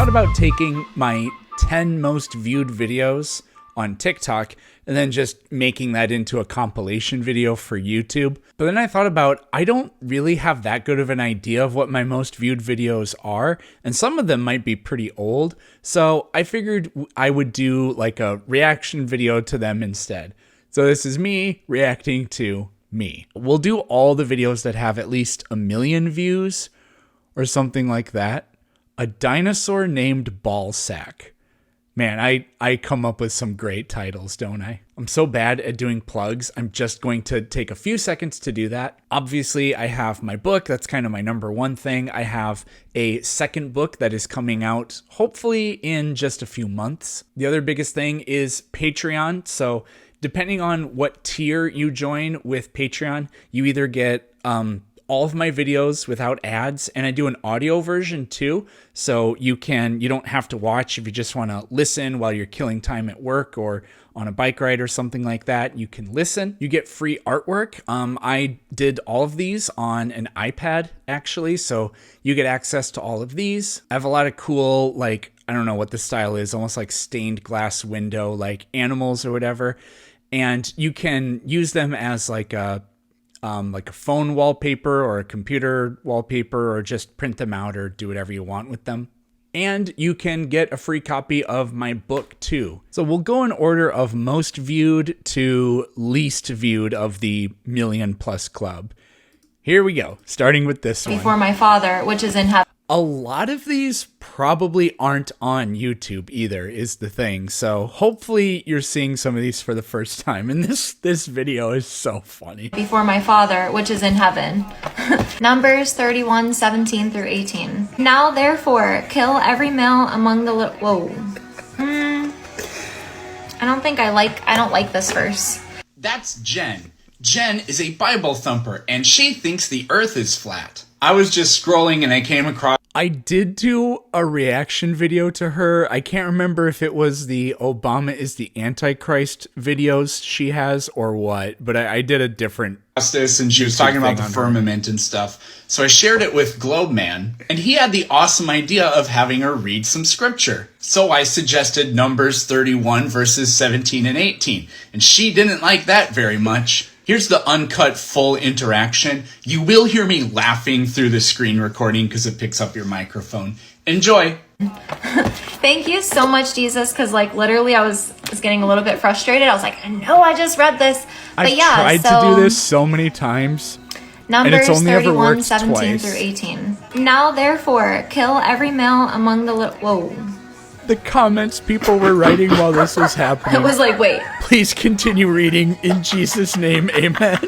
thought about taking my 10 most viewed videos on TikTok and then just making that into a compilation video for YouTube. But then I thought about, I don't really have that good of an idea of what my most viewed videos are, and some of them might be pretty old. So I figured I would do like a reaction video to them instead. So this is me reacting to me. We'll do all the videos that have at least 1 million views or something like that. A dinosaur named Ballsack. Man, I come up with some great titles, don't I? I'm so bad at doing plugs. I'm just going to take a few seconds to do that. Obviously, I have my book. That's kind of my number one thing. I have a second book that is coming out hopefully in just a few months. The other biggest thing is Patreon. So depending on what tier you join with Patreon, you either get all of my videos without ads, and I do an audio version too, so you don't have to watch. If you just want to listen while you're killing time at work or on a bike ride or something like that, you can listen. You get free artwork. I did all of these on an iPad actually, so you get access to all of these. I have a lot of cool, like, I don't know what the style is, almost like stained glass window, like animals or whatever, and you can use them as like a phone wallpaper or a computer wallpaper, or just print them out or do whatever you want with them. And you can get a free copy of my book too. So we'll go in order of most viewed to least viewed of the 1 million plus club. Here we go, starting with this one. Before my Father, which is in heaven. A lot of these probably aren't on YouTube either, is the thing. So hopefully you're seeing some of these for the first time. And this video is so funny. Before my Father, which is in heaven. Numbers 31:17 through 18. Now therefore, kill every male among the whoa. I don't like this verse. That's Jen. Jen is a Bible thumper, and she thinks the earth is flat. I was just scrolling and I came across... I did do a reaction video to her. I can't remember if it was the Obama is the Antichrist videos she has or what, but I did a different... this, and she was talking about the firmament and stuff. So I shared it with Globeman, and he had the awesome idea of having her read some scripture. So I suggested Numbers 31 verses 17 and 18, and she didn't like that very much. Here's the uncut full interaction. You will hear me laughing through the screen recording because it picks up your microphone. Enjoy. Thank you so much, Jesus, because like literally I was getting a little bit frustrated. I was like, I know I just read this. But I've tried to do this so many times. Numbers and it's only 31, ever worked 17 twice. through 18. Now therefore, kill every male among the whoa. The comments people were writing while this was happening. I was like, wait. Please continue reading in Jesus' name, amen.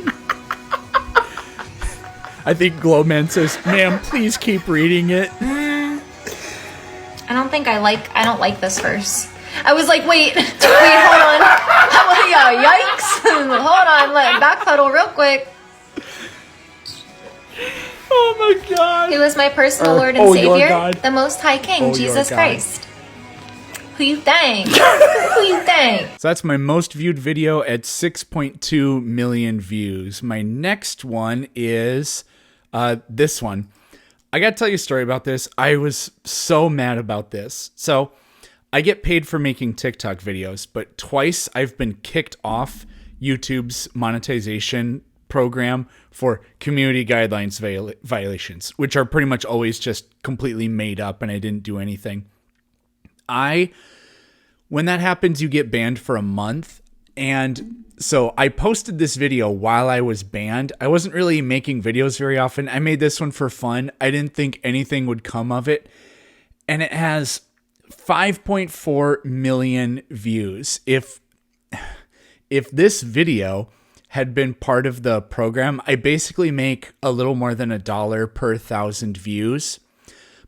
I think Glowman says, ma'am, please keep reading it. I don't like this verse. I was like, wait, hold on. Yikes. Hold on, let backpedal real quick. Oh my God. He was my personal Lord and Savior, the Most High King, Jesus God. Christ. Who you think? Who you think? So that's my most viewed video at 6.2 million views. My next one is this one. I gotta tell you a story about this. I was so mad about this. So I get paid for making TikTok videos, but twice I've been kicked off YouTube's monetization program for community guidelines violations, which are pretty much always just completely made up and I didn't do anything. When that happens, you get banned for a month. And so I posted this video while I was banned. I wasn't really making videos very often. I made this one for fun. I didn't think anything would come of it. And it has 5.4 million views. If this video had been part of the program, I basically make a little more than $1 per 1,000 views.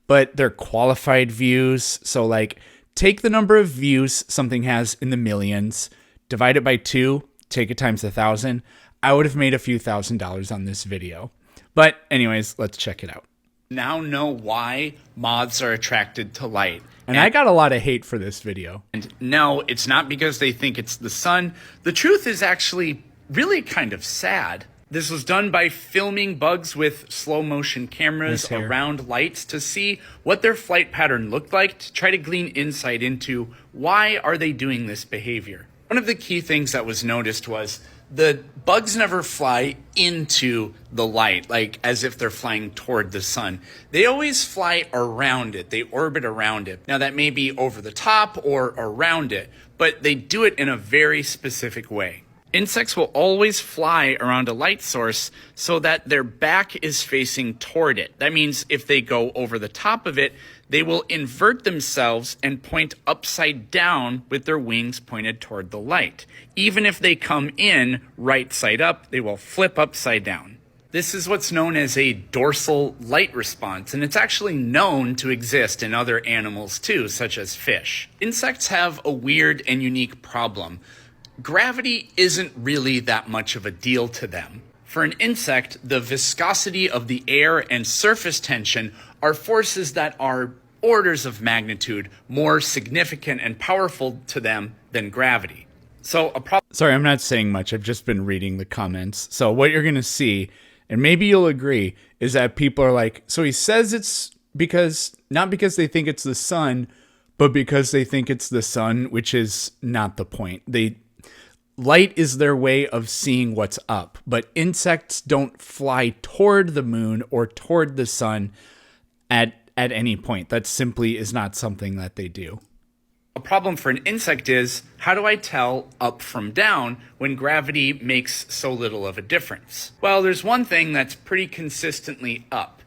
But they're qualified views. So like, take the number of views something has in the millions, divide it by 2, take it times 1,000. I would have made a few $1,000s on this video. But anyways, let's check it out. Now know why moths are attracted to light. And I got a lot of hate for this video. And no, it's not because they think it's the sun. The truth is actually really kind of sad. This was done by filming bugs with slow motion cameras around lights to see what their flight pattern looked like, to try to glean insight into why are they doing this behavior. One of the key things that was noticed was the bugs never fly into the light, like as if they're flying toward the sun. They always fly around it. They orbit around it. Now that may be over the top or around it, but they do it in a very specific way. Insects will always fly around a light source so that their back is facing toward it. That means if they go over the top of it, they will invert themselves and point upside down with their wings pointed toward the light. Even if they come in right side up, they will flip upside down. This is what's known as a dorsal light response, and it's actually known to exist in other animals too, such as fish. Insects have a weird and unique problem. Gravity isn't really that much of a deal to them. For an insect, the viscosity of the air and surface tension are forces that are orders of magnitude more significant and powerful to them than gravity. So Sorry, I'm not saying much. I've just been reading the comments. So what you're going to see, and maybe you'll agree, is that people are like, so he says it's because, not because they think it's the sun, but because they think it's the sun, which is not the point. Light is their way of seeing what's up, but insects don't fly toward the moon or toward the sun at any point. That simply is not something that they do. A problem for an insect is, how do I tell up from down when gravity makes so little of a difference? Well, there's one thing that's pretty consistently up,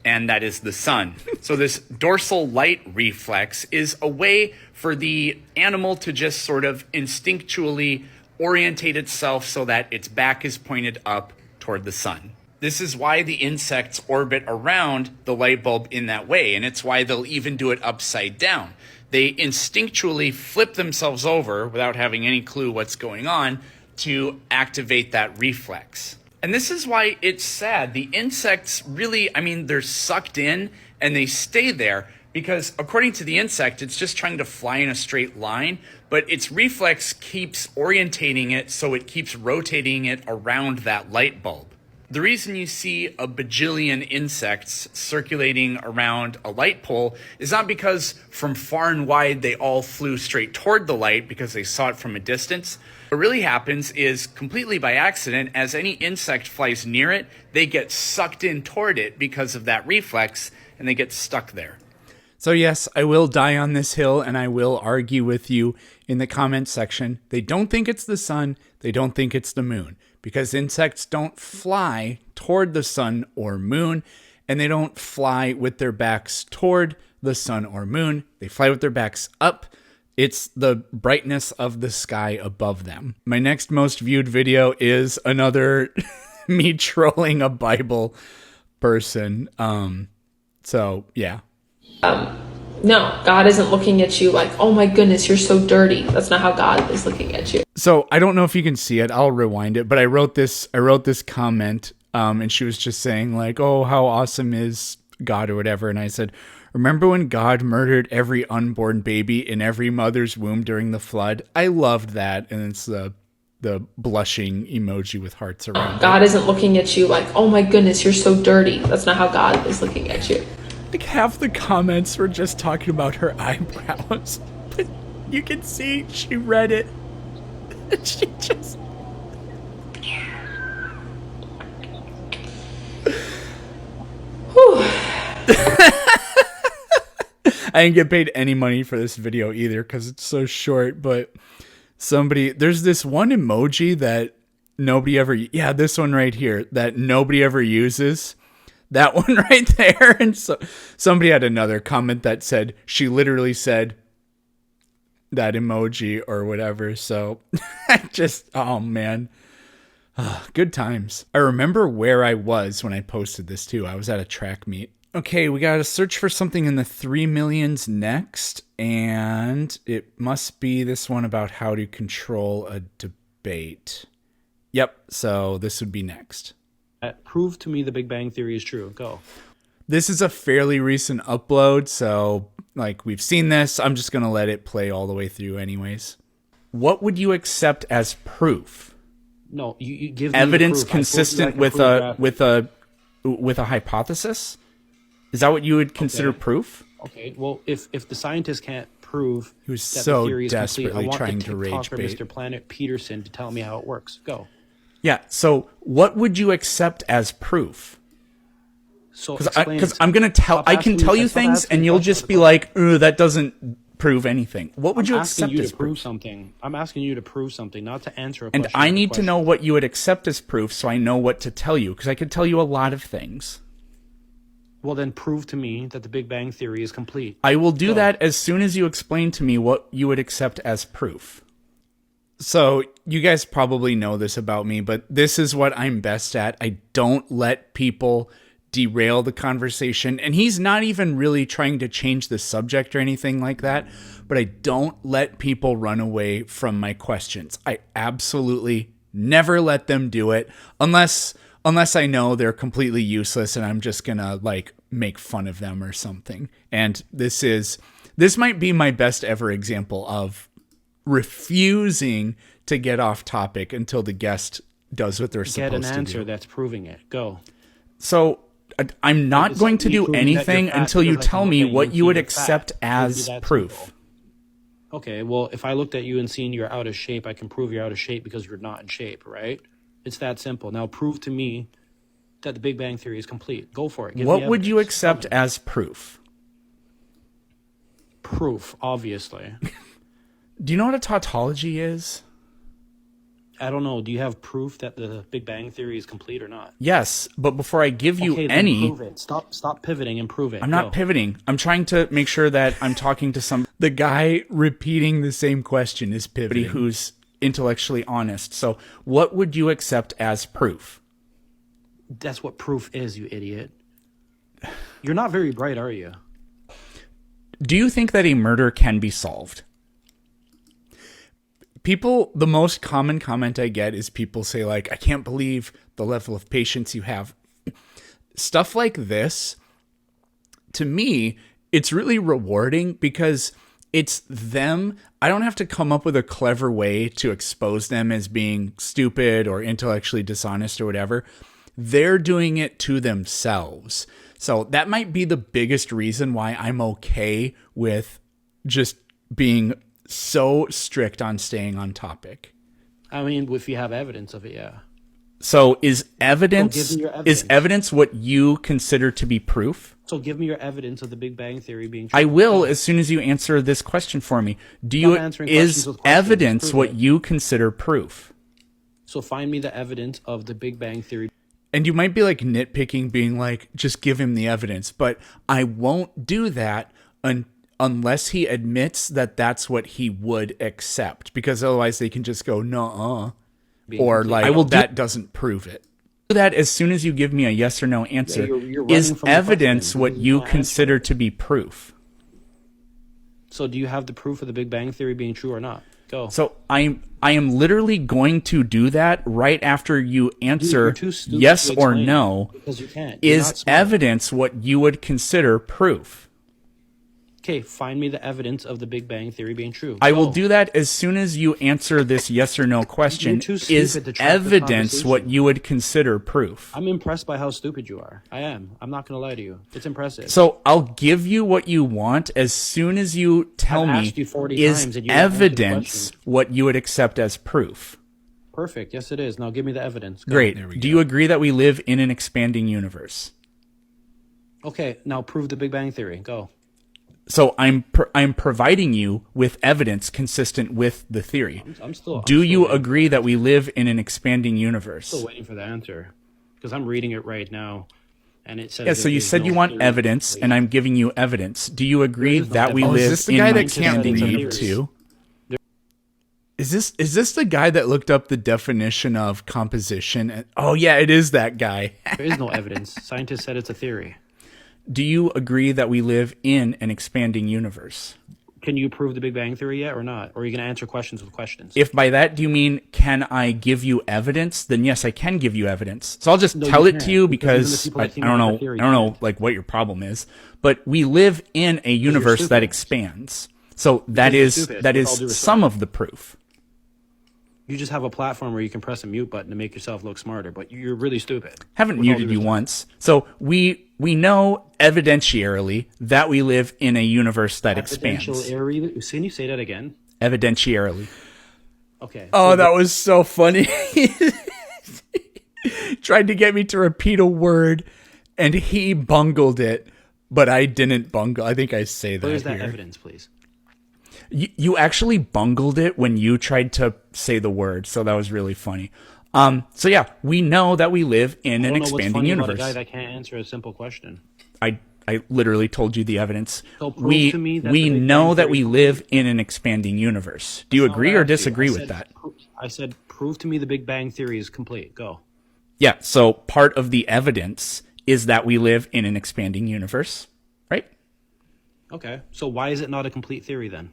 and that is the sun. So this dorsal light reflex is a way for the animal to just sort of instinctually orientate itself so that its back is pointed up toward the sun. This is why the insects orbit around the light bulb in that way, and it's why they'll even do it upside down. They instinctually flip themselves over without having any clue what's going on to activate that reflex. And this is why it's sad. The insects really, they're sucked in and they stay there because according to the insect, it's just trying to fly in a straight line, but its reflex keeps orientating it so it keeps rotating it around that light bulb. The reason you see a bajillion insects circulating around a light pole is not because from far and wide they all flew straight toward the light because they saw it from a distance. What really happens is completely by accident, as any insect flies near it, they get sucked in toward it because of that reflex and they get stuck there. So yes, I will die on this hill and I will argue with you in the comment section. They don't think it's the sun. They don't think it's the moon. Because insects don't fly toward the sun or moon, and they don't fly with their backs toward the sun or moon. They fly with their backs up. It's the brightness of the sky above them. My next most viewed video is another me trolling a Bible person. So, yeah. No, God isn't looking at you like, oh my goodness, you're so dirty. That's not how God is looking at you. So I don't know if you can see it. I'll rewind it. But I wrote this comment, and she was just saying like, oh, how awesome is God or whatever. And I said, remember when God murdered every unborn baby in every mother's womb during the flood? I loved that. And it's the blushing emoji with hearts around God it. isn't looking at you like, oh my goodness, you're so dirty. That's not how God is looking at you. Like half the comments were just talking about her eyebrows, but you can see she read it. She just... I didn't get paid any money for this video either because it's so short, but there's this one emoji that nobody ever, this one right here that nobody ever uses. That one right there. And so somebody had another comment that said, she literally said that emoji or whatever. So I just, oh man, good times. I remember where I was when I posted this too. I was at a track meet. Okay, we got to search for something in the 3 millions next. And it must be this one about how to control a debate. Yep. So this would be next. Prove to me the Big Bang Theory is true. Go. This is a fairly recent upload, so like we've seen this. I'm just going to let it play all the way through anyways. What would you accept as proof? No, you give me evidence the proof. consistent with a hypothesis? Is that what you would consider proof? Okay. Well, if the scientist can't prove He was that so the theory is complete, I desperately want trying the to rage TikToker bait. Mr. Planet Peterson to tell me how it works. Go. Yeah. So what would you accept as proof? So Because I'm gonna tell, I can tell you things, and you'll just be like, that doesn't prove anything. What would you accept as proof? Something. I'm asking you to prove something, not to answer a And question. I need to know what you would accept as proof, so I know what to tell you. Because I could tell you a lot of things. Well, then prove to me that the Big Bang Theory is complete. I will do that as soon as you explain to me what you would accept as proof. So, you guys probably know this about me, but this is what I'm best at. I don't let people derail the conversation. And he's not even really trying to change the subject or anything like that, but I don't let people run away from my questions. I absolutely never let them do it unless I know they're completely useless and I'm just gonna like make fun of them or something. And this might be my best ever example of refusing to get off topic until the guest does what they're supposed to do. Get an answer that's proving it. Go. So I'm not going to do anything until you tell me what you would accept as proof. Okay, well, if I looked at you and seen you're out of shape, I can prove you're out of shape because you're not in shape, right? It's that simple. Now prove to me that the Big Bang Theory is complete. Go for it. What would you accept as proof? Proof, obviously. Do you know what a tautology is? I don't know. Do you have proof that the Big Bang Theory is complete or not? Yes, but before I give you any... Prove it. Stop pivoting and prove it. I'm not pivoting. I'm trying to make sure that I'm talking to some... The guy repeating the same question is pivoting. Who's intellectually honest. So what would you accept as proof? That's what proof is, you idiot. You're not very bright, are you? Do you think that a murder can be solved? The most common comment I get is people say like, I can't believe the level of patience you have. Stuff like this, to me, it's really rewarding because it's them. I don't have to come up with a clever way to expose them as being stupid or intellectually dishonest or whatever. They're doing it to themselves. So that might be the biggest reason why I'm okay with just being so strict on staying on topic. I mean, if you have evidence of it, yeah. So is evidence what you consider to be proof? So give me your evidence of the Big Bang Theory being true. I will as soon as you answer this question for me. Is evidence what you consider proof? So find me the evidence of the Big Bang Theory. And you might be like nitpicking, being like, just give him the evidence. But I won't do that unless he admits that that's what he would accept. Because otherwise they can just go, nuh-uh. Or like, that doesn't prove it. Do that as soon as you give me a yes or no answer. You're is evidence what you consider to be proof? So do you have the proof of the Big Bang Theory being true or not? Go. So I am literally going to do that right after you answer yes or no. Because you can't. Is evidence what you would consider proof? Okay, find me the evidence of the Big Bang Theory being true. I will do that as soon as you answer this yes or no question. Is evidence what you would consider proof? I'm impressed by how stupid you are. I am. I'm not going to lie to you. It's impressive. So I'll give you what you want as soon as you tell me, is evidence what you would accept as proof? Perfect. Yes, it is. Now give me the evidence. Go. Great. Do you agree that we live in an expanding universe? Okay, now prove the Big Bang Theory. Go. So I'm providing you with evidence consistent with the theory. Do you agree that we live in an expanding universe? I'm still waiting for the answer because I'm reading it right now, and it says. Yeah. So you said you want evidence, and I'm giving you evidence. Do you agree that we live in? Is this the guy that can't read too? Is this the guy that looked up the definition of composition? Oh yeah, it is that guy. There is no evidence. Scientists said it's a theory. Do you agree that we live in an expanding universe? Can you prove the Big Bang Theory yet or not? Or are you going to answer questions with questions? If by that do you mean, can I give you evidence? Then yes, I can give you evidence. So I'll just tell it to you because I don't know like what your problem is. But we live in a universe that expands. So that is some of the proof. You just have a platform where you can press a mute button to make yourself look smarter, but you're really stupid. Haven't muted you once. So we know evidentiarily that we live in a universe that expands. Evidentiarily? Can you say that again? Evidentiarily. Okay. Oh, that was so funny. Tried to get me to repeat a word, and he bungled it, but I didn't bungle. I think I say that. Where's that evidence, please? You actually bungled it when you tried to say the word, so that was really funny. So yeah, we know that we live in an expanding universe. About a guy that can't answer a simple question. I literally told you the evidence. So prove to me that we know that we live in an expanding universe. Do you agree or disagree with that? I said, prove to me the Big Bang Theory is complete. Go. Yeah, so part of the evidence is that we live in an expanding universe, right? Okay, so why is it not a complete theory then?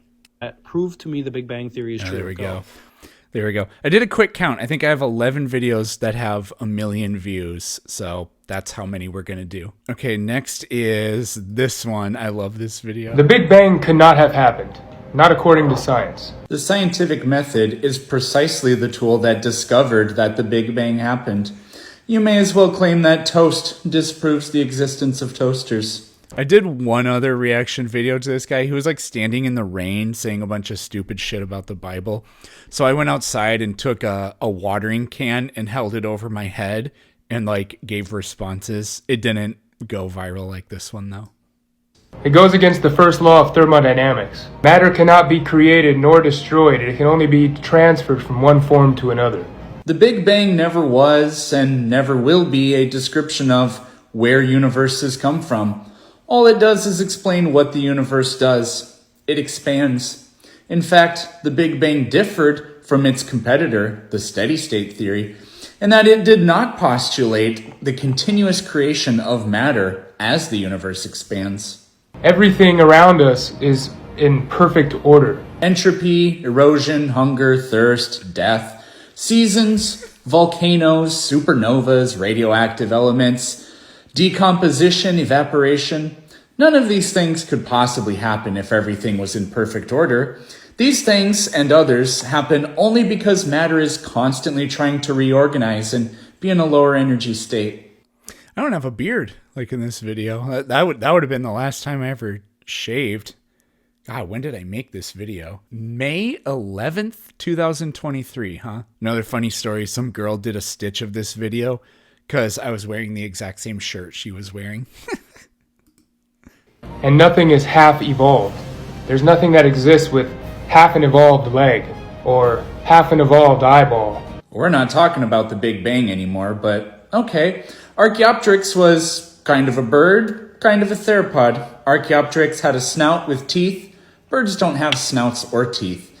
Prove to me the Big Bang Theory is true. There we go. There we go. I did a quick count. I think I have 11 videos that have 1 million views. So that's how many we're going to do. Okay, next is this one. I love this video. The Big Bang could not have happened, not according to science. The scientific method is precisely the tool that discovered that the Big Bang happened. You may as well claim that toast disproves the existence of toasters. I did one other reaction video to this guy. He was like standing in the rain saying a bunch of stupid shit about the Bible. So I went outside and took a watering can and held it over my head and like gave responses. It didn't go viral like this one though. It goes against the first law of thermodynamics. Matter cannot be created nor destroyed. It can only be transferred from one form to another. The Big Bang never was and never will be a description of where universes come from. All it does is explain what the universe does. It expands. In fact, the Big Bang differed from its competitor, the steady-state theory, in that it did not postulate the continuous creation of matter as the universe expands. Everything around us is in perfect order. Entropy, erosion, hunger, thirst, death, seasons, volcanoes, supernovas, radioactive elements, decomposition, evaporation. None of these things could possibly happen if everything was in perfect order. These things and others happen only because matter is constantly trying to reorganize and be in a lower energy state. I don't have a beard like in this video. That would have been the last time I ever shaved. God, when did I make this video? May 11th, 2023, huh? Another funny story. Some girl did a stitch of this video because I was wearing the exact same shirt she was wearing. And nothing is half evolved. There's nothing that exists with half an evolved leg or half an evolved eyeball. We're not talking about the Big Bang anymore, but okay. Archaeopteryx was kind of a bird, kind of a theropod. Archaeopteryx had a snout with teeth. Birds don't have snouts or teeth.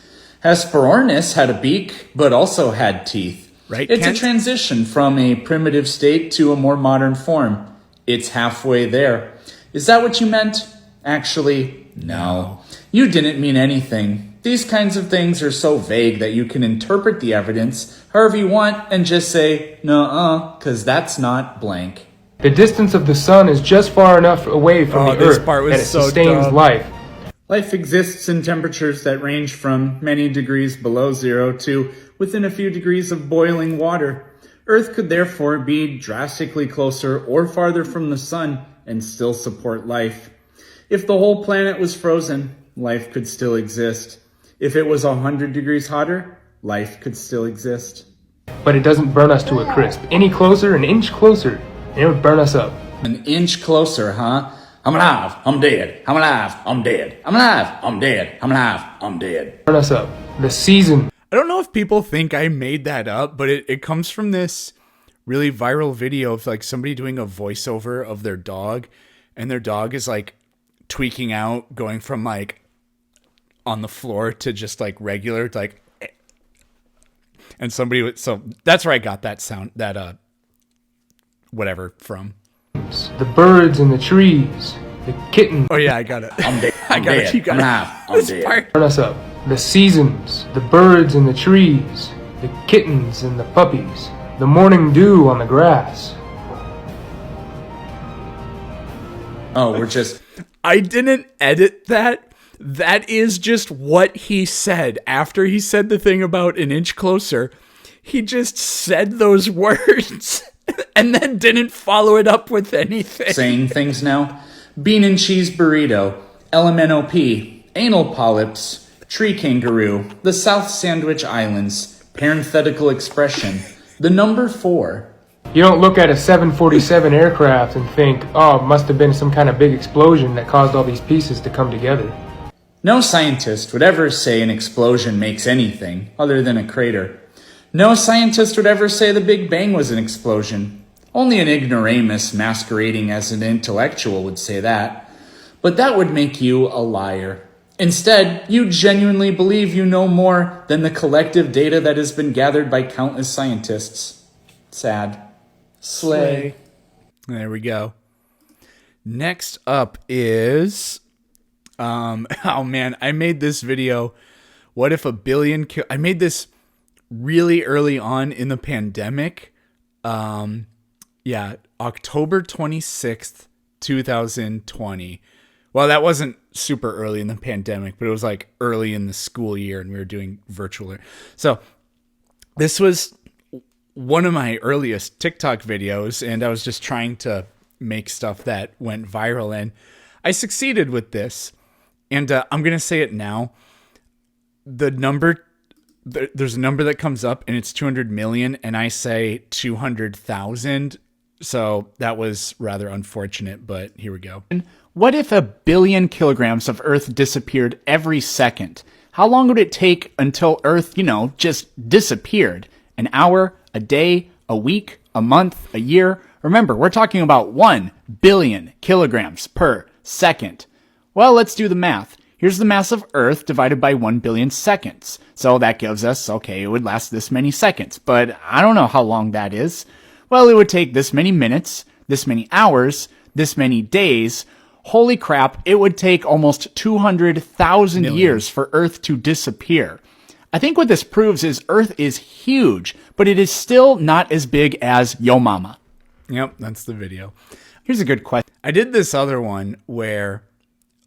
Hesperornis had a beak, but also had teeth. Right, it's Kent? a transition from a primitive state to a more modern form. It's halfway there. Is that what you meant? Actually, no. You didn't mean anything. These kinds of things are so vague that you can interpret the evidence however you want and just say, nuh-uh, because that's not blank. The distance of the sun is just far enough away from the Earth that it sustains life. Life exists in temperatures that range from many degrees below zero to within a few degrees of boiling water. Earth could therefore be drastically closer or farther from the sun and still support life. If the whole planet was frozen, life could still exist. If it was 100 degrees hotter, life could still exist. But it doesn't burn us to a crisp. Any closer, an inch closer, and it would burn us up. An inch closer, huh? I'm alive, I'm dead. I'm alive, I'm dead. I'm alive, I'm dead. I'm alive, I'm dead. Burn us up. The season. I don't know if people think I made that up, but it comes from this really viral video of like somebody doing a voiceover of their dog, and their dog is like tweaking out, going from like on the floor to just like regular, like, and somebody would, so that's where I got that sound, that whatever from. The birds in the trees, the kittens. Oh yeah, I got it. I'm dead. I got it. You got I'm it. alive, I'm This dead. part. Burn us up. The seasons, the birds in the trees, the kittens and the puppies, the morning dew on the grass. Oh, we're just... I didn't edit that. That is just what he said. After he said the thing about an inch closer, he just said those words and then didn't follow it up with anything. Saying things now. Bean and cheese burrito, LMNOP, anal polyps, tree kangaroo, the South Sandwich Islands, parenthetical expression, the number 4. You don't look at a 747 aircraft and think, oh, it must have been some kind of big explosion that caused all these pieces to come together. No scientist would ever say an explosion makes anything other than a crater. No scientist would ever say the Big Bang was an explosion. Only an ignoramus masquerading as an intellectual would say that. But that would make you a liar. Instead, you genuinely believe you know more than the collective data that has been gathered by countless scientists. Sad. Slay. There we go. Next up is... oh man, I made this video. What if a billion... I made this really early on in the pandemic. October 26th, 2020. Well, that wasn't super early in the pandemic, but it was like early in the school year and we were doing virtual. So this was one of my earliest TikTok videos, and I was just trying to make stuff that went viral, and I succeeded with this. And I'm going to say it now. There's a number that comes up and it's 200 million, and I say 200,000. So that was rather unfortunate, but here we go. What if a billion kilograms of Earth disappeared every second? How long would it take until Earth, just disappeared? An hour, a day, a week, a month, a year? Remember, we're talking about 1 billion kilograms per second. Well, let's do the math. Here's the mass of Earth divided by 1 billion seconds. So that gives us, okay, it would last this many seconds, but I don't know how long that is. Well, it would take this many minutes, this many hours, this many days. Holy crap, it would take almost 200,000 years for Earth to disappear. I think what this proves is Earth is huge, but it is still not as big as Yo Mama. Yep, that's the video. Here's a good question. I did this other one where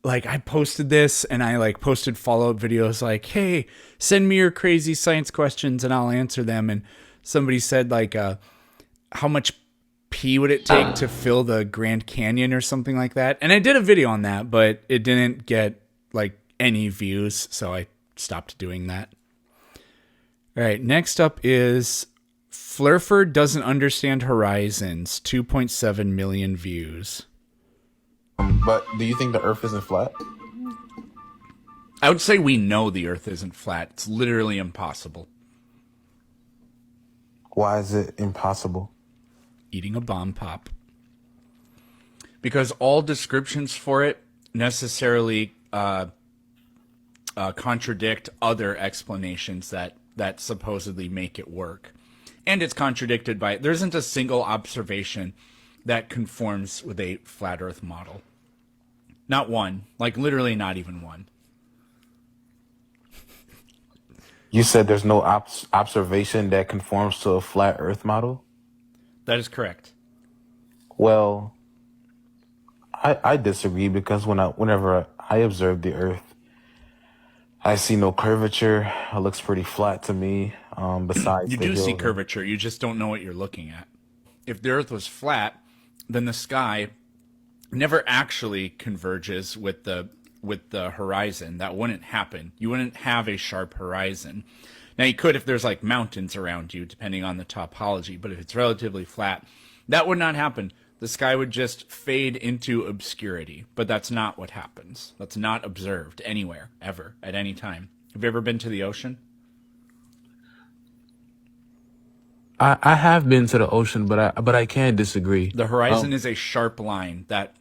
I posted this and I posted follow-up videos like, hey, send me your crazy science questions and I'll answer them. And somebody said how much pee would it take to fill the Grand Canyon or something like that. And I did a video on that, but it didn't get any views. So I stopped doing that. All right. Next up is Flurford doesn't understand horizons. 2.7 million views. But do you think the Earth isn't flat? I would say we know the Earth isn't flat. It's literally impossible. Why is it impossible? Eating a bomb pop. Because all descriptions for it necessarily contradict other explanations that supposedly make it work. And it's contradicted by... There isn't a single observation that conforms with a flat Earth model. Not one. Literally not even one. You said there's no observation that conforms to a flat Earth model? That is correct. Well, I disagree because whenever I observe the Earth, I see no curvature. It looks pretty flat to me. Besides, you do see curvature. You just don't know what you're looking at. If the Earth was flat, then the sky never actually converges with the horizon. That wouldn't happen. You wouldn't have a sharp horizon. Now you could if there's mountains around you, depending on the topology, but if it's relatively flat, that would not happen. The sky would just fade into obscurity, but that's not what happens. That's not observed anywhere, ever, at any time. Have you ever been to the ocean? I have been to the ocean, but I can't disagree. The horizon is a sharp line that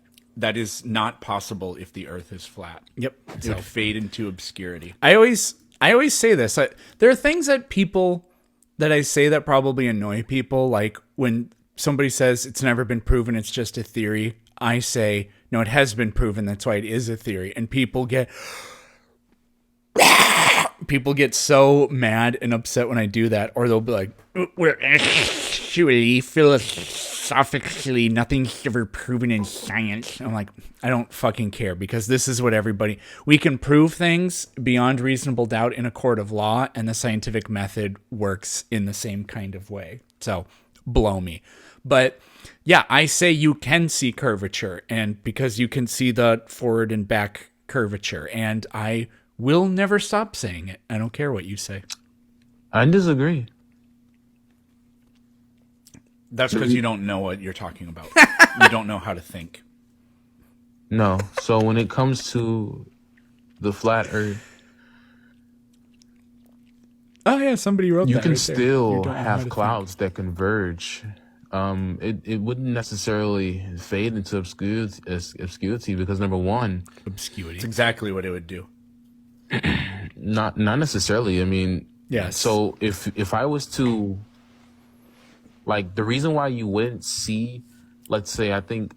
is not possible if the Earth is flat. Yep. It would fade into obscurity. I always say this. There are things that I say that probably annoy people. Like when somebody says it's never been proven, it's just a theory. I say, no, it has been proven. That's why it is a theory. And people get so mad and upset when I do that. Or they'll be like, we're actually philosophical philosophically, nothing's ever proven in science. I'm like, I don't fucking care, because this is what we can prove things beyond reasonable doubt in a court of law, and the scientific method works in the same kind of way. So blow me. But yeah, I say you can see curvature, and because you can see the forward and back curvature, and I will never stop saying it. I don't care what you say. I disagree. That's because you don't know what you're talking about. You don't know how to think. No. So when it comes to the flat Earth, oh yeah, somebody wrote you that. can right there. You still don't know how have to clouds that converge. It wouldn't necessarily fade into obscurity because number one, obscurity. It's exactly what it would do. Not necessarily. I mean, yes. So if I was to, like, the reason why you wouldn't see, let's say, I think,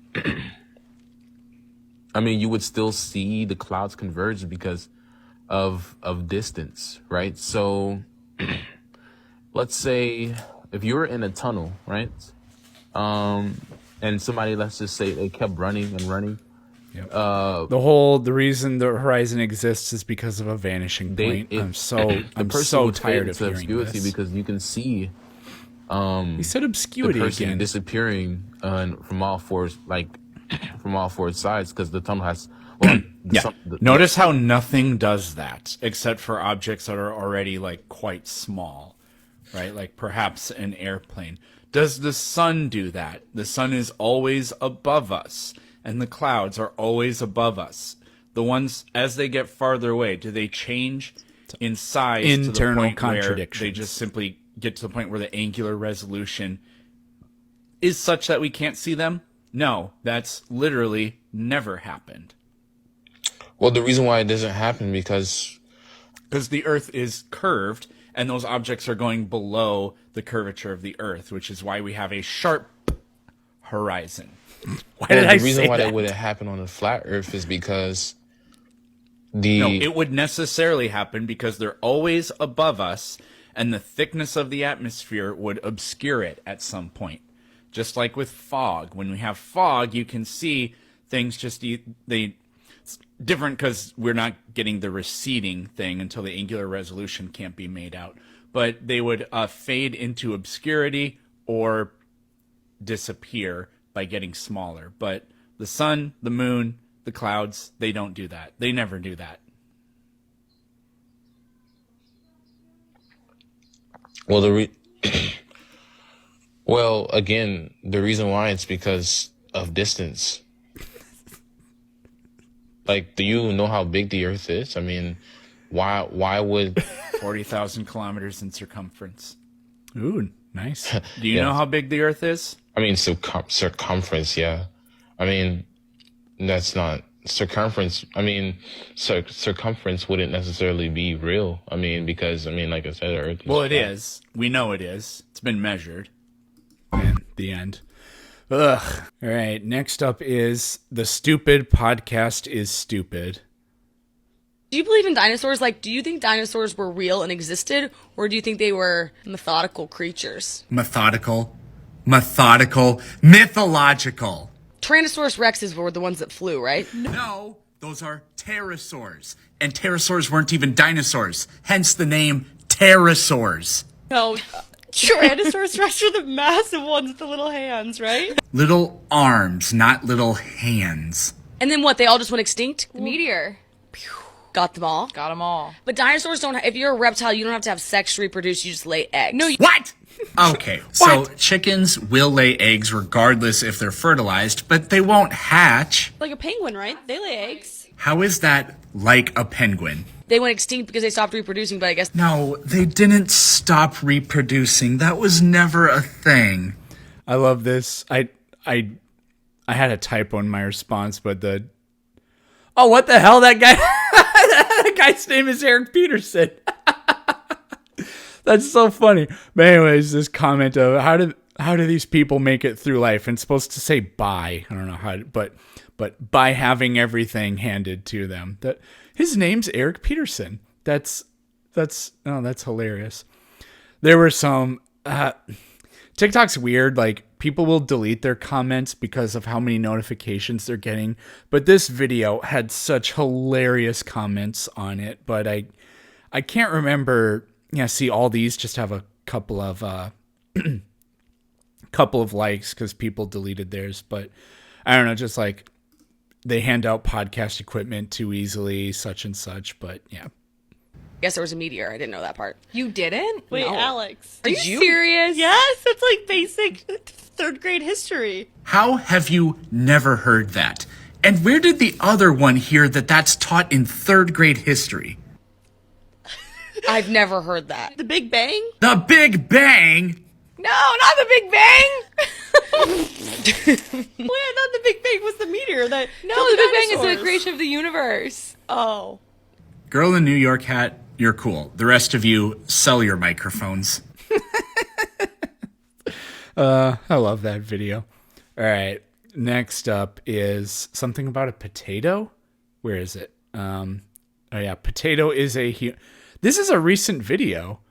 I mean, you would still see the clouds converge because of distance, right? So let's say if you were in a tunnel, right? And somebody, let's just say they kept running and running. Yep. The reason the horizon exists is because of a vanishing point. I'm so tired of hearing this. Because you can see. He said obscurity the person again. Disappearing from all four sides because the tunnel has. Well, Notice how nothing does that except for objects that are already like quite small, right? Like perhaps an airplane. Does the sun do that? The sun is always above us, and the clouds are always above us. The ones, as they get farther away, do they change in size internal to the point contradictions. where they just simply get to the point where the angular resolution is such that we can't see them? No, that's literally never happened. Well, the reason why it doesn't happen because the Earth is curved, and those objects are going below the curvature of the Earth, which is why we have a sharp horizon. The reason why that wouldn't happen on a flat Earth is because it would necessarily happen because they're always above us, and the thickness of the atmosphere would obscure it at some point. Just like with fog. When we have fog, you can see things it's different because we're not getting the receding thing until the angular resolution can't be made out. But they would fade into obscurity or disappear by getting smaller. But the sun, the moon, the clouds, they don't do that. They never do that. Well, well, again, the reason why it's because of distance. Like, do you know how big the Earth is? I mean, why would 40,000 kilometers in circumference? Ooh, nice. Do you Yeah. know how big the Earth is? I mean, circumference, yeah. I mean, that's not circumference. I mean, circumference wouldn't necessarily be real. I mean, because, I mean, like I said, Earth is Well, it flat. is. We know it is. It's been measured. And the end. Ugh. All right. Next up is the stupid podcast is stupid. Do you believe in dinosaurs? Like, do you think dinosaurs were real and existed, or do you think they were methodical creatures? Methodical, mythological. Tyrannosaurus rexes were the ones that flew, right? No, those are pterosaurs. And pterosaurs weren't even dinosaurs, hence the name pterosaurs. No. Tyrannosaurus rex are the massive ones with the little hands, right? Little arms, not little hands. And then what? They all just went extinct? The meteor. Got them all? Got them all. But dinosaurs don't. If you're a reptile, you don't have to have sex to reproduce. You just lay eggs. No. What? Okay, so chickens will lay eggs regardless if they're fertilized, but they won't hatch. Like a penguin, right? They lay eggs. How is that like a penguin? They went extinct because they stopped reproducing, but I guess. No, they didn't stop reproducing. That was never a thing. I love this. I had a typo in my response, but what the hell? That guy, that guy's name is Eric Peterson. That's so funny. But anyways, this comment of how do these people make it through life? And it's supposed to say by. I don't know how, but by having everything handed to them. That his name's Eric Peterson. That's hilarious. There were some TikTok's weird. Like, people will delete their comments because of how many notifications they're getting. But this video had such hilarious comments on it. But I can't remember. Yeah, see, all these just have a couple of likes because people deleted theirs. But I don't know, just like they hand out podcast equipment too easily, such and such. But yeah. Yes, there was a meteor. I didn't know that part. You didn't? Wait, No. Alex. Are you serious? Yes, it's like basic third grade history. How have you never heard that? And where did the other one hear that that's taught in third grade history? I've never heard that. The Big Bang? The Big Bang? No, not the Big Bang! Wait, I thought the Big Bang was the meteor that No, killed the Big Bang is dinosaurs. the creation of the universe. Oh. Girl in New York hat, you're cool. The rest of you, sell your microphones. I love that video. All right. Next up is something about a potato. Where is it? Oh yeah, potato is this is a recent video,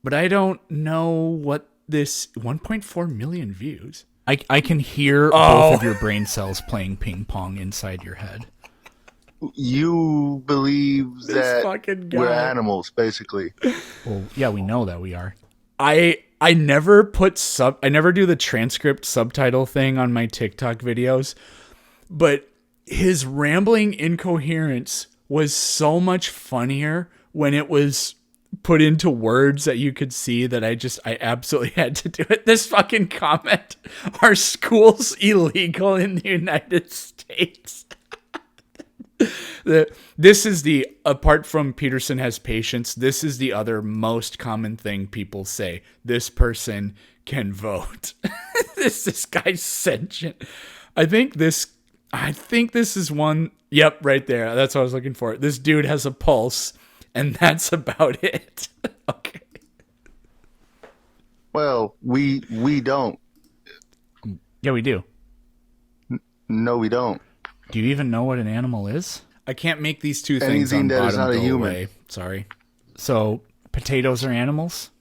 but I don't know what this 1.4 million views. I can hear both of your brain cells playing ping pong inside your head. You believe that fucking guy. we're animals, basically. Well, yeah, we know that we are. I never I never do the transcript subtitle thing on my TikTok videos, but his rambling incoherence was so much funnier when it was put into words that you could see that I absolutely had to do it. This fucking comment, are schools illegal in the United States? This is apart from Peterson has patience, this is the other most common thing people say. This person can vote. This guy's sentient. I think this is one. Yep, right there. That's what I was looking for. This dude has a pulse, and that's about it. Okay. Well, we don't. Yeah, we do. No, we don't. Do you even know what an animal is? I can't make these two things Anything on that bottom is not a go human. away. Sorry. So, potatoes are animals?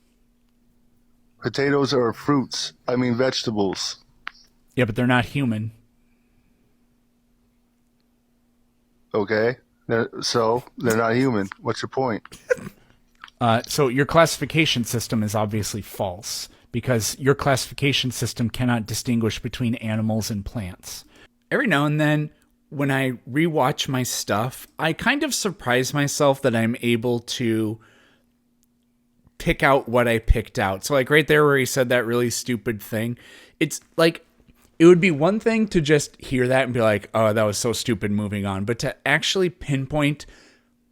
Potatoes are fruits. I mean vegetables. Yeah, but they're not human. Okay? So, they're not human. What's your point? So your classification system is obviously false because your classification system cannot distinguish between animals and plants. Every now and then, when I rewatch my stuff, I kind of surprise myself that I'm able to pick out what I picked out. So like right there where he said that really stupid thing, it's like, it would be one thing to just hear that and be like, oh, that was so stupid, moving on. But to actually pinpoint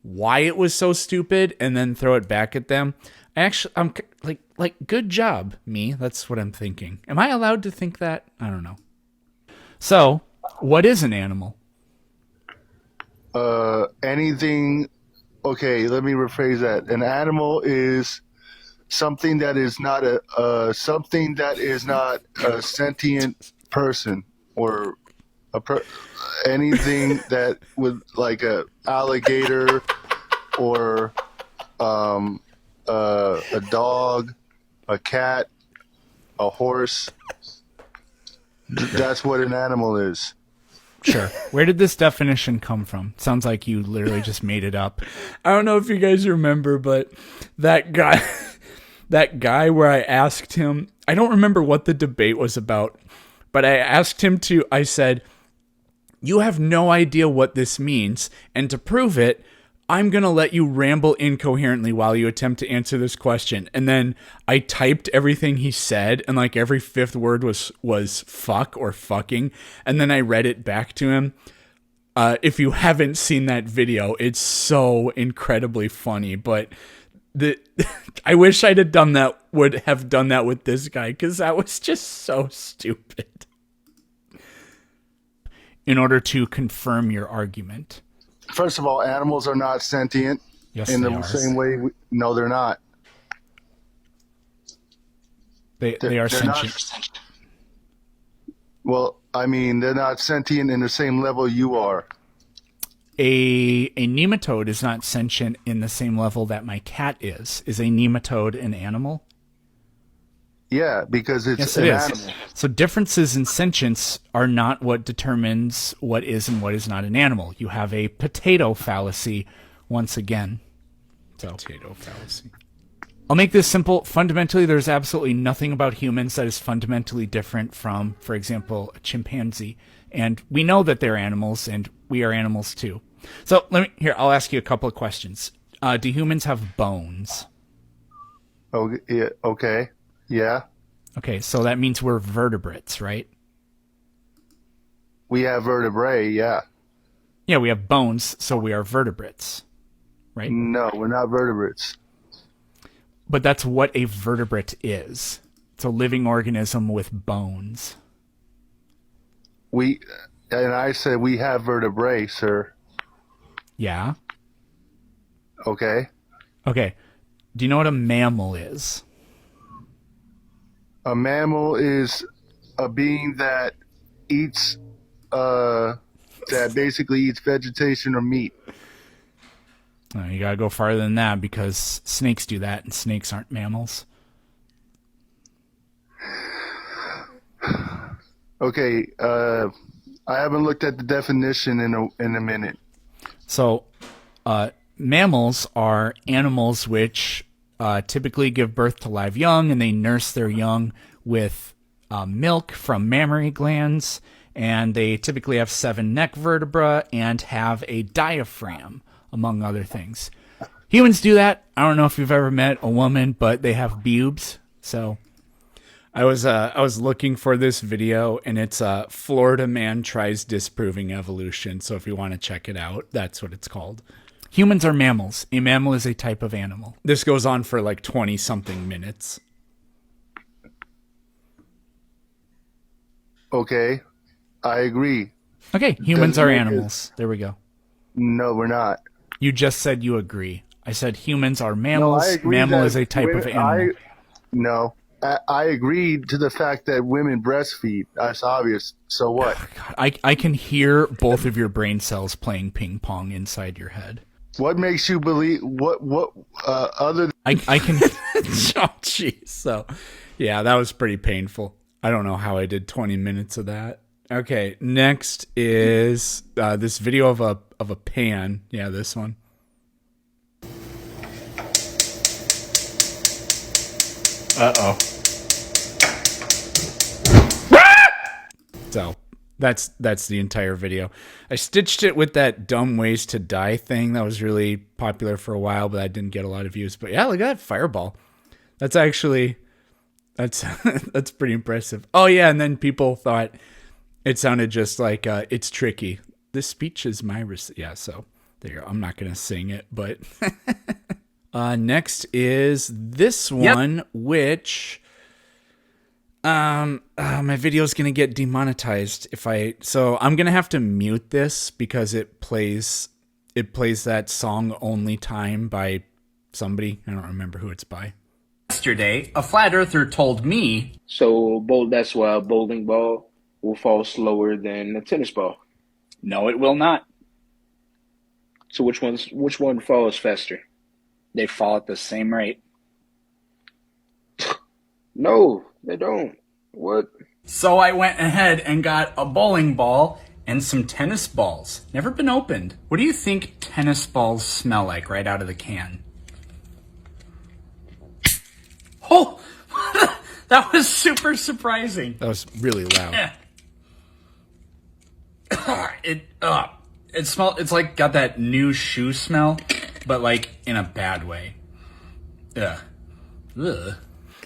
why it was so stupid and then throw it back at them, I'm like, good job, me. That's what I'm thinking. Am I allowed to think that? I don't know. So, what is an animal? Anything. Okay, let me rephrase that. An animal is something that is not a sentient person or anything that would, like a alligator or a dog, a cat, a horse. That's what an animal is. Sure. Where did this definition come from? Sounds like you literally just made it up. I don't know if you guys remember, but that guy where I asked him, I don't remember what the debate was about, but I said, you have no idea what this means, and to prove it, I'm going to let you ramble incoherently while you attempt to answer this question. And then I typed everything he said, and like every fifth word was fuck or fucking. And then I read it back to him. If you haven't seen that video, it's so incredibly funny. But I wish would have done that with this guy, because that was just so stupid. In order to confirm your argument. First of all, animals are not sentient. Yes, in they the are. same way. No, they're not. They are sentient. Well, I mean, they're not sentient in the same level you are. A nematode is not sentient in the same level that my cat is. Is a nematode an animal? Yeah, because it's Yes, an it is. animal. So differences in sentience are not what determines what is and what is not an animal. You have a potato fallacy once again. So Potato fallacy. I'll make this simple. Fundamentally, there's absolutely nothing about humans that is fundamentally different from, for example, a chimpanzee. And we know that they're animals, and we are animals too. So I'll ask you a couple of questions. Do humans have bones? Okay. Yeah. Okay. Yeah. Okay, so that means we're vertebrates, right? We have vertebrae. Yeah. Yeah, we have bones, so we are vertebrates, right? No, we're not vertebrates. But that's what a vertebrate is. It's a living organism with bones. And I said we have vertebrae, sir. Yeah? Okay. Okay. Do you know what a mammal is? A mammal is a being that eats, that basically eats vegetation or meat. You gotta go farther than that because snakes do that, and snakes aren't mammals. Okay, I haven't looked at the definition in a minute. So, mammals are animals which typically give birth to live young, and they nurse their young with milk from mammary glands, and they typically have 7 neck vertebrae and have a diaphragm, among other things. Humans do that. I don't know if you've ever met a woman, but they have pubes. So I was looking for this video, and it's Florida man tries disproving evolution. So if you want to check it out, that's what it's called. Humans are mammals. A mammal is a type of animal. This goes on for like 20 something minutes. Okay, I agree. Okay, humans are animals. There we go. No, we're not. You just said you agree. I said humans are mammals. No, I agree Mammal that is a type of animal. I agreed to the fact that women breastfeed. That's obvious. So what? I can hear both of your brain cells playing ping pong inside your head. What makes you believe what other than I can oh jeez. So yeah, that was pretty painful. I don't know how I did 20 minutes of that. Okay, next is this video of a pan. Yeah, this one. Uh-oh. So that's the entire video. I stitched it with that dumb ways to die thing that was really popular for a while, but that didn't get a lot of views. But yeah, look at that fireball. That's actually that's pretty impressive. Oh yeah, and then people thought it sounded just like it's tricky. This speech is my yeah. So there you go. I'm not gonna sing it, but next is this one, which my video is gonna get demonetized so I'm gonna have to mute this because it plays that song Only Time by somebody. I don't remember who it's by. Yesterday, a flat earther told me. So that's why a bowling ball will fall slower than a tennis ball. No, it will not. So which one falls faster? They fall at the same rate. No, they don't. What? So I went ahead and got a bowling ball and some tennis balls. Never been opened. What do you think tennis balls smell like right out of the can? Oh, that was super surprising. That was really loud. It smelled. It's like got that new shoe smell, but like in a bad way. Ugh.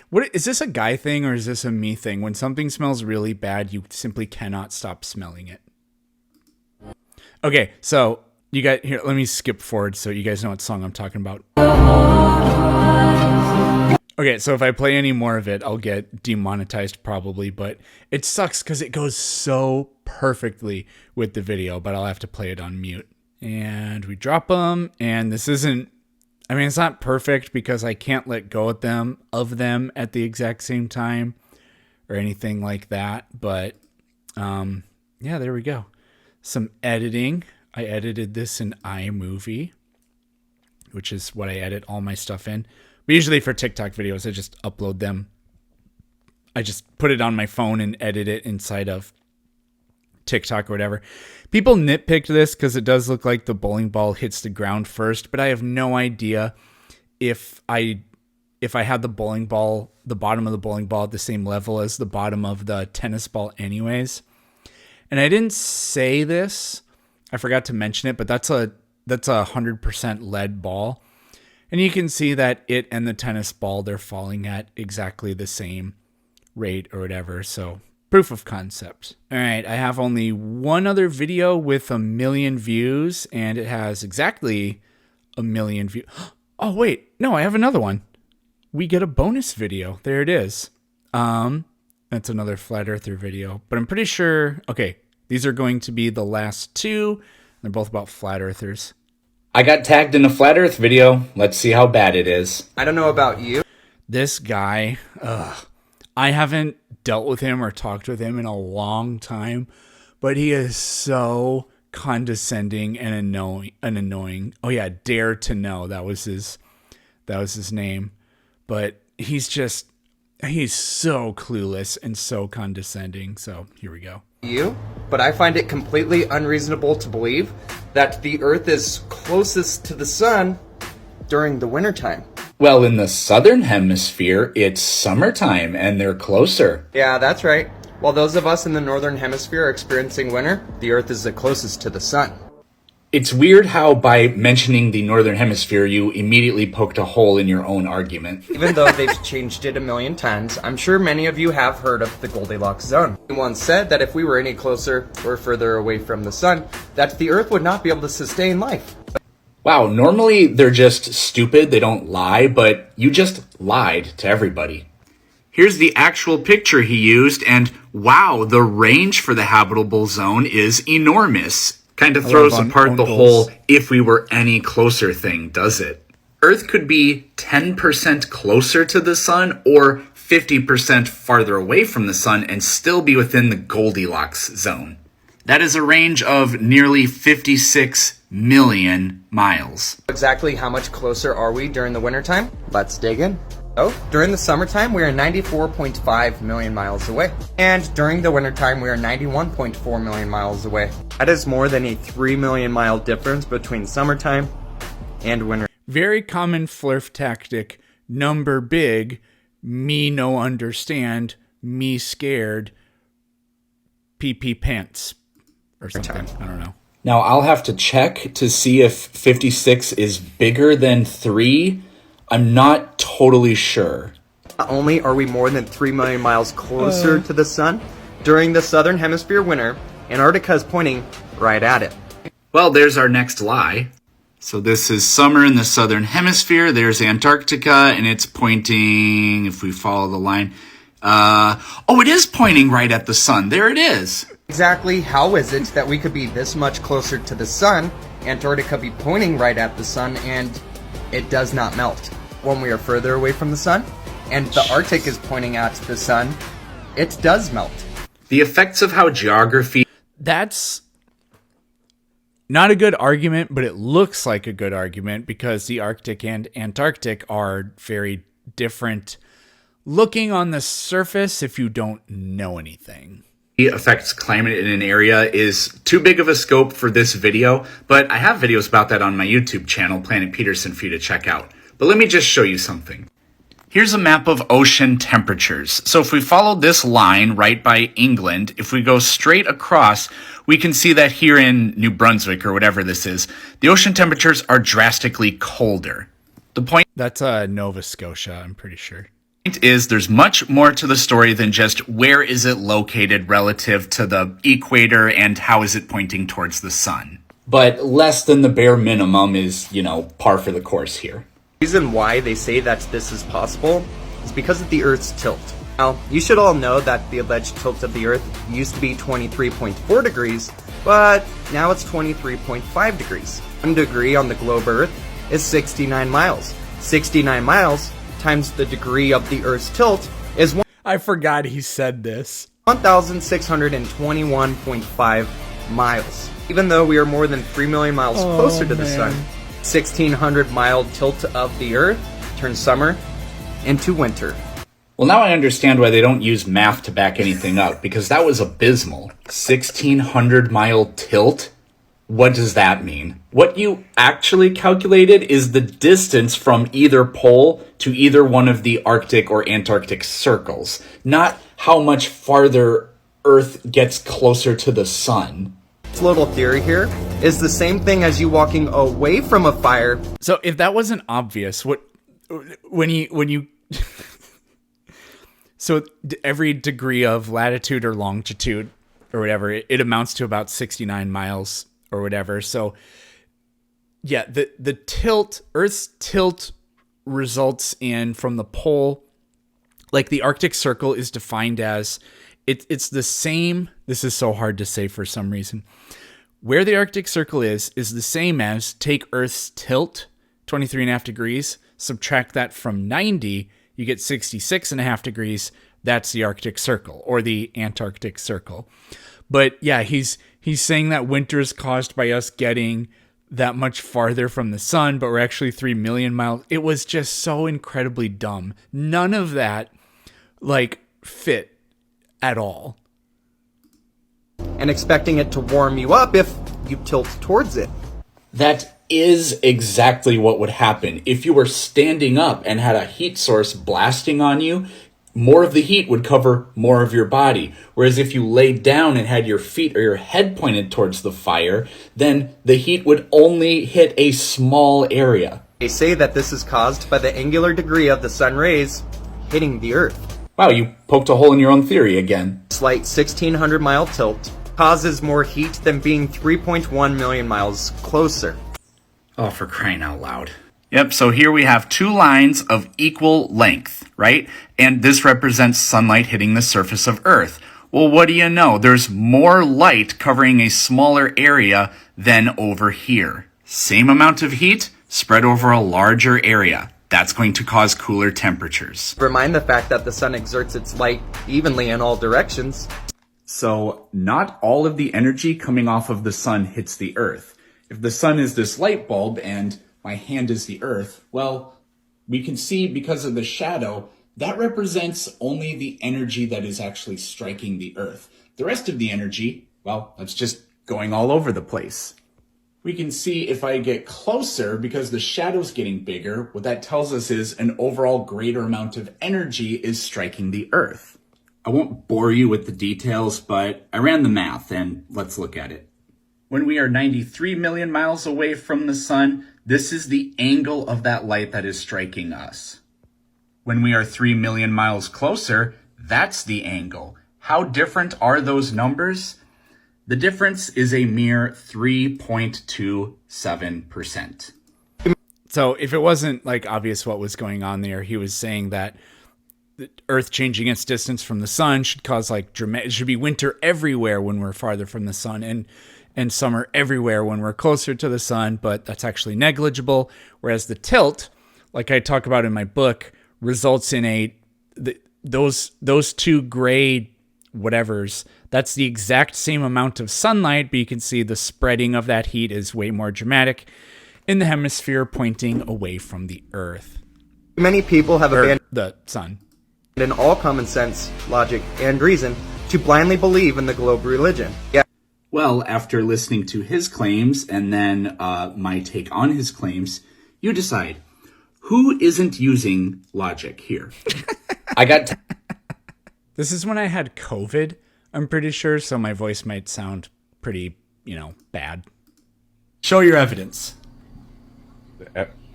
What is this, a guy thing or is this a me thing? When something smells really bad, you simply cannot stop smelling it. Okay, so you got here. Let me skip forward so you guys know what song I'm talking about. Okay, so if I play any more of it, I'll get demonetized probably, but it sucks because it goes so perfectly with the video, but I'll have to play it on mute. And we drop them, and this isn't, I mean, it's not perfect because I can't let go of them at the exact same time or anything like that, but yeah, there we go. Some editing. I edited this in iMovie, which is what I edit all my stuff in. But usually for TikTok videos, I just upload them I just put it on my phone and edit it inside of TikTok or whatever. People nitpicked this because it does look like the bowling ball hits the ground first, but I have no idea if I had the bowling ball, the bottom of the bowling ball at the same level as the bottom of the tennis ball anyways. And I didn't say this, I forgot to mention it, but that's a 100% lead ball. And you can see that it and the tennis ball, they're falling at exactly the same rate or whatever. So proof of concept. All right, I have only one other video with 1 million views, and it has exactly 1 million views. Oh wait, no, I have another one. We get a bonus video. There it is. That's another flat earther video, but I'm pretty sure, okay, these are going to be the last two. They're both about flat earthers. I got tagged in a flat earth video. Let's see how bad it is. I don't know about you. This guy, I haven't dealt with him or talked with him in a long time, but he is so condescending and annoying. Oh yeah, Dare to Know. That was his name. But he's so clueless and so condescending. So here we go. But I find it completely unreasonable to believe that the Earth is closest to the sun during the wintertime. Well, in the southern hemisphere, it's summertime and they're closer. Yeah, that's right. While those of us in the northern hemisphere are experiencing winter, the Earth is the closest to the sun. It's weird how by mentioning the northern hemisphere, you immediately poked a hole in your own argument. Even though they've changed it 1 million times, I'm sure many of you have heard of the Goldilocks zone. He once said that if we were any closer or further away from the sun, that the Earth would not be able to sustain life. Wow, normally they're just stupid, they don't lie, but you just lied to everybody. Here's the actual picture he used, and wow, the range for the habitable zone is enormous. Kind of throws apart the whole if we were any closer thing, does it? Earth could be 10% closer to the sun or 50% farther away from the sun and still be within the Goldilocks zone. That is a range of nearly 56 million miles. Exactly how much closer are we during the wintertime? Let's dig in. Oh, during the summertime, we are 94.5 million miles away. And during the wintertime, we are 91.4 million miles away. That is more than a 3 million mile difference between summertime and winter. Very common flirf tactic. Number big, me no understand, me scared, pee pants or something. I don't know. Now I'll have to check to see if 56 is bigger than 3. I'm not totally sure. Not only are we more than 3 million miles closer to the sun, during the southern hemisphere winter, Antarctica is pointing right at it. Well, there's our next lie. So this is summer in the southern hemisphere. There's Antarctica, and it's pointing, if we follow the line, it is pointing right at the sun. There it is. Exactly how is it that we could be this much closer to the sun, Antarctica be pointing right at the sun, and it does not melt? When we are further away from the sun, and the Arctic is pointing at the sun, it does melt. The effects of how geography... That's not a good argument, but it looks like a good argument because the Arctic and Antarctic are very different looking on the surface if you don't know anything. Affects climate in an area is too big of a scope for this video, but I have videos about that on my YouTube channel, Planet Peterson, for you to check out. But let me just show you something. Here's a map of ocean temperatures. So if we follow this line right by England, if we go straight across, we can see that here in New Brunswick or whatever this is, the ocean temperatures are drastically colder. The point... That's Nova Scotia, I'm pretty sure. Is there's much more to the story than just where is it located relative to the equator and how is it pointing towards the sun. But less than the bare minimum is, par for the course here. The reason why they say that this is possible is because of the Earth's tilt. Now, you should all know that the alleged tilt of the Earth used to be 23.4 degrees, but now it's 23.5 degrees. 1 degree on the globe Earth is 69 miles. 69 miles times the degree of the Earth's tilt is I forgot he said this. 1,621.5 miles. Even though we are more than 3 million miles closer to the sun, 1,600 mile tilt of the Earth turns summer into winter. Well, now I understand why they don't use math to back anything up, because that was abysmal. 1,600-mile tilt? What does that mean? What you actually calculated is the distance from either pole to either one of the Arctic or Antarctic circles, not how much farther Earth gets closer to the sun. This little theory here is the same thing as you walking away from a fire. So if that wasn't obvious, when you so every degree of latitude or longitude or whatever, it amounts to about 69 miles or whatever. So yeah, the tilt, Earth's tilt results in from the pole, like the Arctic Circle is defined as, it's the same, this is so hard to say for some reason. Where the Arctic Circle is the same as take Earth's tilt, 23.5 degrees, subtract that from 90, you get 66.5 degrees. That's the Arctic Circle or the Antarctic Circle. But yeah, he's saying that winter is caused by us getting that much farther from the sun, but we're actually 3 million miles. It was just so incredibly dumb. None of that fit at all. And expecting it to warm you up if you tilt towards it. That is exactly what would happen. If you were standing up and had a heat source blasting on you, more of the heat would cover more of your body. Whereas if you laid down and had your feet or your head pointed towards the fire, then the heat would only hit a small area. They say that this is caused by the angular degree of the sun rays hitting the Earth. Wow, you poked a hole in your own theory again. Slight 1,600-mile tilt causes more heat than being 3.1 million miles closer. Oh, for crying out loud. Yep, so here we have two lines of equal length, right? And this represents sunlight hitting the surface of Earth. Well, what do you know? There's more light covering a smaller area than over here. Same amount of heat spread over a larger area. That's going to cause cooler temperatures. Remind the fact that the sun exerts its light evenly in all directions. So not all of the energy coming off of the sun hits the Earth. If the sun is this light bulb and my hand is the Earth, well, we can see because of the shadow, that represents only the energy that is actually striking the Earth. The rest of the energy, well, that's just going all over the place. We can see if I get closer, because the shadow's getting bigger, what that tells us is an overall greater amount of energy is striking the Earth. I won't bore you with the details, but I ran the math and let's look at it. When we are 93 million miles away from the sun, this is the angle of that light that is striking us. When we are 3 million miles closer, that's the angle. How different are those numbers? The difference is a mere 3.27%. So if it wasn't obvious what was going on there, he was saying that the Earth changing its distance from the sun should cause it should be winter everywhere when we're farther from the sun and summer everywhere when we're closer to the sun, but that's actually negligible. Whereas the tilt, like I talk about in my book, results in those two gray whatevers. That's the exact same amount of sunlight, but you can see the spreading of that heat is way more dramatic in the hemisphere pointing away from the Earth. Many people have abandoned the sun. In all common sense, logic, and reason to blindly believe in the globe religion. Yeah. Well, after listening to his claims and then my take on his claims, you decide who isn't using logic here. This is when I had COVID, I'm pretty sure, so my voice might sound pretty, bad. Show your evidence.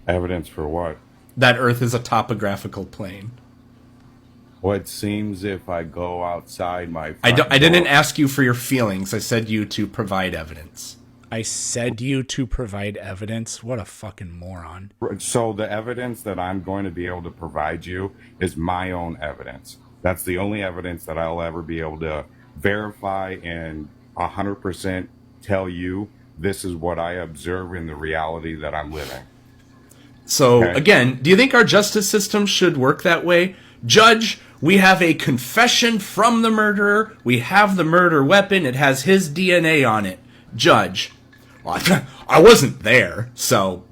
Evidence for what? That Earth is a topographical plane. Well, it seems if I go outside my... I didn't ask you for your feelings. I said you to provide evidence. I said you to provide evidence? What a fucking moron. So the evidence that I'm going to be able to provide you is my own evidence. That's the only evidence that I'll ever be able to verify and 100% tell you this is what I observe in the reality that I'm living. So, Again, do you think our justice system should work that way? Judge, we have a confession from the murderer. We have the murder weapon. It has his DNA on it. Judge, I wasn't there, so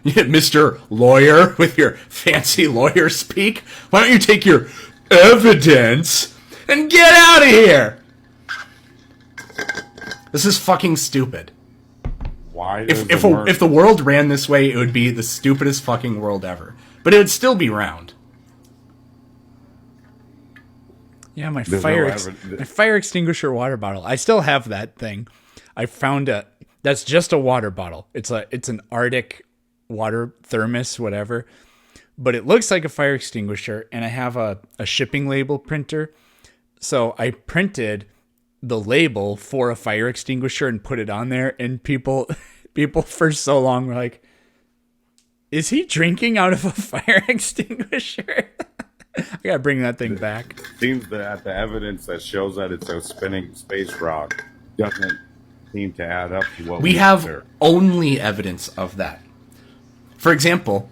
Mr. Lawyer with your fancy lawyer speak. Why don't you take your evidence and get out of here? This is fucking stupid. Why? If the world ran this way, it would be the stupidest fucking world ever. But it would still be round. Yeah, my fire extinguisher water bottle. I still have that thing. I found that's just a water bottle. It's an Arctic water thermos, whatever. But it looks like a fire extinguisher, and I have a shipping label printer. So I printed the label for a fire extinguisher and put it on there, and people for so long were like, is he drinking out of a fire extinguisher? I gotta bring that thing back. Seems that the evidence that shows that it's a spinning space rock doesn't seem to add up to what we have. Only evidence of that. For example,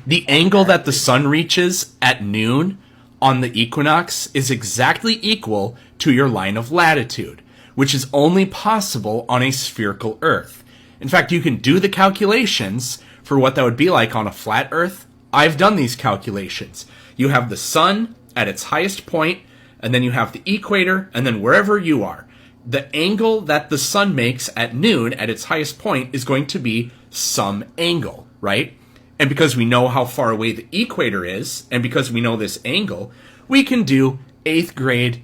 the angle that the sun reaches at noon on the equinox is exactly equal to your line of latitude, which is only possible on a spherical Earth. In fact, you can do the calculations for what that would be like on a flat Earth. I've done these calculations. You have the sun at its highest point, and then you have the equator, and then wherever you are. The angle that the sun makes at noon at its highest point is going to be some angle, right? And because we know how far away the equator is, and because we know this angle, we can do 8th grade,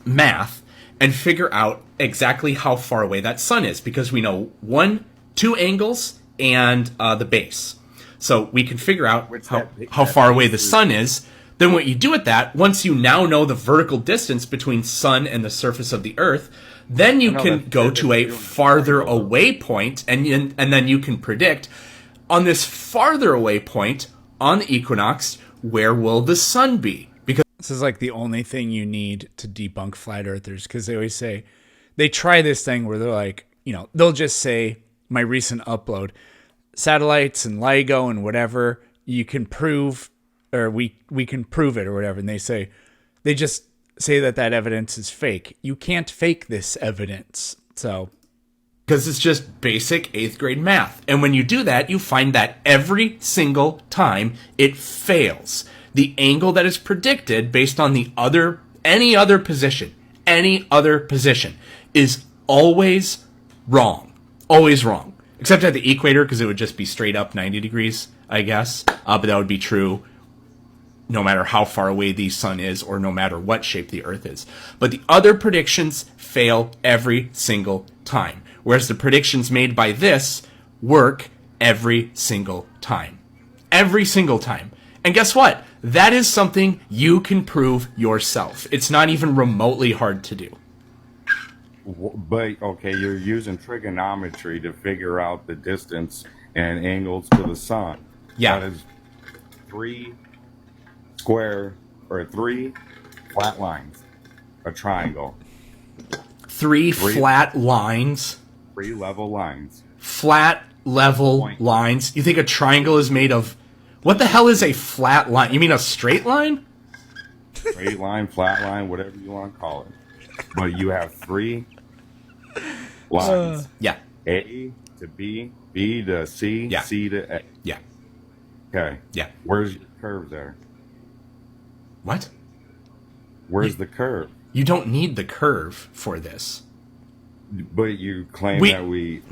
math, and figure out exactly how far away that sun is, because we know 2 angles and the base. So we can figure out how far away the sun is. Then what you do with that, once you now know the vertical distance between sun and the surface of the Earth, then you can go to a farther away point, and then you can predict on this farther away point on the equinox, where will the sun be? Because this is like the only thing you need to debunk flat earthers, because they always say, they try this thing where they're like, they'll just say, my recent upload, satellites and LIGO and whatever, you can prove, or we can prove it or whatever. And they just say that evidence is fake. You can't fake this evidence. So, because it's just basic 8th grade math. And when you do that, you find that every single time it fails. The angle that is predicted based on any other position is always wrong. Always wrong. Except at the equator, because it would just be straight up 90 degrees, I guess. But that would be true no matter how far away the sun is, or no matter what shape the Earth is. But the other predictions fail every single time. Whereas the predictions made by this work every single time. Every single time. And guess what? That is something you can prove yourself. It's not even remotely hard to do. But, okay, you're using trigonometry to figure out the distance and angles to the sun. Yeah. That is 3 flat lines. A triangle. 3 flat lines. 3 level lines. Flat level lines. You think a triangle is made of... What the hell is a flat line? You mean a straight line? Straight line, flat line, whatever you want to call it. But you have 3 lines. Yeah. A to B, B to C, yeah. C to A. Yeah. Okay. Yeah. Where's your curve there? What? Where's the curve? You don't need the curve for this. But you claim that we...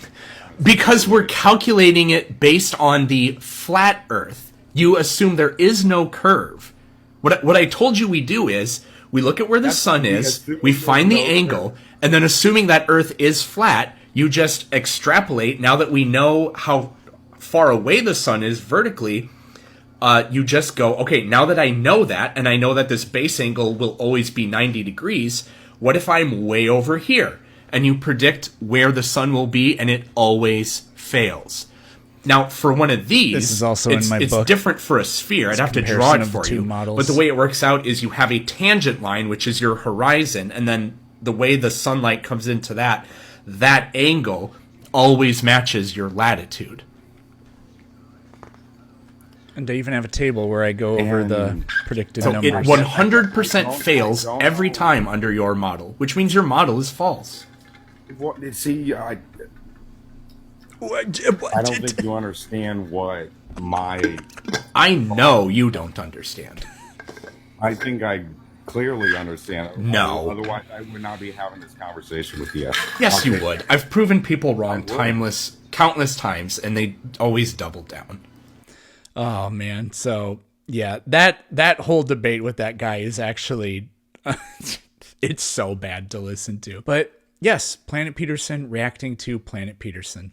Because we're calculating it based on the flat Earth. You assume there is no curve. What I told you we do is, we look at where the sun is, we find the angle, and then assuming that Earth is flat, you just extrapolate. Now that we know how far away the sun is vertically, you just go, okay, now that I know that, and I know that this base angle will always be 90 degrees, what if I'm way over here? And you predict where the sun will be, and it always fails. Now, for one of these, this is also in my book. It's different for a sphere. I'd have to draw it for you. Models. But the way it works out is you have a tangent line, which is your horizon, and then the way the sunlight comes into that angle always matches your latitude. And I even have a table where I go over the predicted numbers. It 100% fails every time under your model, which means your model is false. See, I don't think you understand what my... I know you don't understand. I think I clearly understand. No. Otherwise, I would not be having this conversation with you. Yes, you would. I've proven people wrong countless times, and they always double down. Oh, man. So, yeah, that whole debate with that guy is actually... it's so bad to listen to. But, yes, Planet Peterson reacting to Planet Peterson.